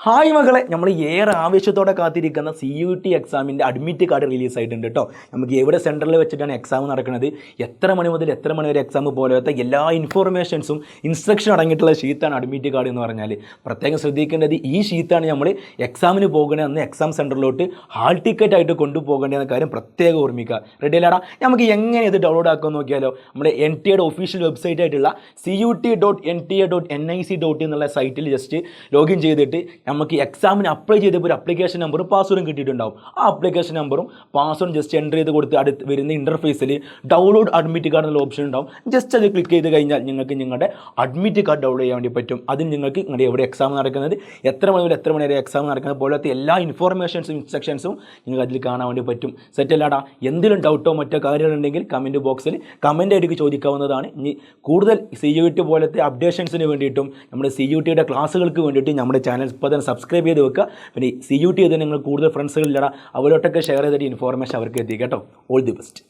Hi മകളെ, നമ്മൾ ഏറെ ആവേശത്തോടെ കാത്തിരിക്കുന്ന CUT എക്സാമിൻ്റെ അഡ്മിറ്റ് കാർഡ് റിലീസ് ആയിട്ടുണ്ട് കേട്ടോ. നമുക്ക് എവിടെ സെൻറ്ററിൽ വെച്ചിട്ടാണ് എക്സാം നടക്കുന്നത്, എത്ര മണി മുതൽ എത്ര മണി വരെ എക്സാം പോലത്തെ എല്ലാ ഇൻഫോർമേഷൻസും ഇൻസ്ട്രക്ഷൻ അടങ്ങിയിട്ടുള്ള ഷീറ്റാണ് അഡ്മിറ്റ് കാർഡ് എന്ന് പറഞ്ഞാൽ. പ്രത്യേകം ശ്രദ്ധിക്കേണ്ടത് ഈ ഷീറ്റാണ് നമ്മൾ എക്സാമിന് പോകുന്ന അന്ന് എക്സാം സെൻറ്ററിലോട്ട് ഹാൾ ടിക്കറ്റ് ആയിട്ട് കൊണ്ടുപോകേണ്ട കാര്യം പ്രത്യേകം ഓർമ്മിക്കുക. റെഡി അല്ലാടാ? നമുക്ക് എങ്ങനെ ഇത് ഡൗൺലോഡ് ആക്കുമെന്ന് നോക്കിയാലോ. നമ്മുടെ NTA ഒഫീഷ്യൽ വെബ്സൈറ്റ് ആയിട്ടുള്ള CUT.NTA.nic. എന്നുള്ള സൈറ്റിൽ ജസ്റ്റ് ലോഗിൻ ചെയ്തിട്ട് നമുക്ക് എക്സാമിന് അപ്ലൈ ചെയ്തപ്പോൾ ഒരു അപ്ലിക്കേഷൻ നമ്പറും പാസ്വേഡും കിട്ടിയിട്ടുണ്ടാവും. ആ അപ്ലിക്കേഷൻ നമ്പറും പാസ്വേഡും ജസ്റ്റ് എൻ്റർ ചെയ്ത് കൊടുത്ത് അടുത്ത് വരുന്ന ഇൻ്റർഫേസിൽ ഡൗൺലോഡ് അഡ്മിറ്റ് കാർഡ് എന്നുള്ള ഓപ്ഷൻ ഉണ്ടാവും. ജസ്റ്റ് അത് ക്ലിക്ക് ചെയ്ത് കഴിഞ്ഞാൽ നിങ്ങൾക്ക് നിങ്ങളുടെ അഡ്മിറ്റ് കാർഡ് ഡൗൺലോഡ് ചെയ്യാൻ വേണ്ടി പറ്റും. അതിന് നിങ്ങൾക്ക് നിങ്ങളുടെ എവിടെ എക്സാം നടക്കുന്നത്, എത്ര മണി മുതൽ എത്ര മണി വരെ എക്സാം നടക്കുന്നത് പോലത്തെ എല്ലാ ഇൻഫോർമേഷൻസും ഇൻസ്ട്രക്ഷൻസും നിങ്ങൾക്ക് അതിൽ കാണാൻ വേണ്ടി പറ്റും. സെറ്റ് അല്ലാടാ? എന്തെങ്കിലും ഡൗട്ടോ മറ്റോ കാര്യങ്ങളുണ്ടെങ്കിൽ കമൻറ്റ് ബോക്സിൽ കമൻ്റ് ആയിട്ട് ചോദിക്കാവുന്നതാണ്. ഇനി കൂടുതൽ CUT പോലത്തെ അപ്ഡേഷൻസിന് വേണ്ടിയിട്ടും നമ്മുടെ CUT ക്ലാസ്സുകൾക്ക് വേണ്ടിയിട്ടും നമ്മുടെ ചാനൽ ഇപ്പോൾ തന്നെ സബ്സ്ക്രൈബ് ചെയ്ത് വെക്കുക. പിന്നെ CUT ചെയ്ത് നിങ്ങൾ കൂടുതൽ ഫ്രണ്ട്സുകളില്ലടാ അവരോട്ടൊക്കെ ഷെയർ ചെയ്തിട്ട് ഇൻഫോർമേഷൻ അവർക്ക് എത്തിക്കുക കേട്ടോ. All the best.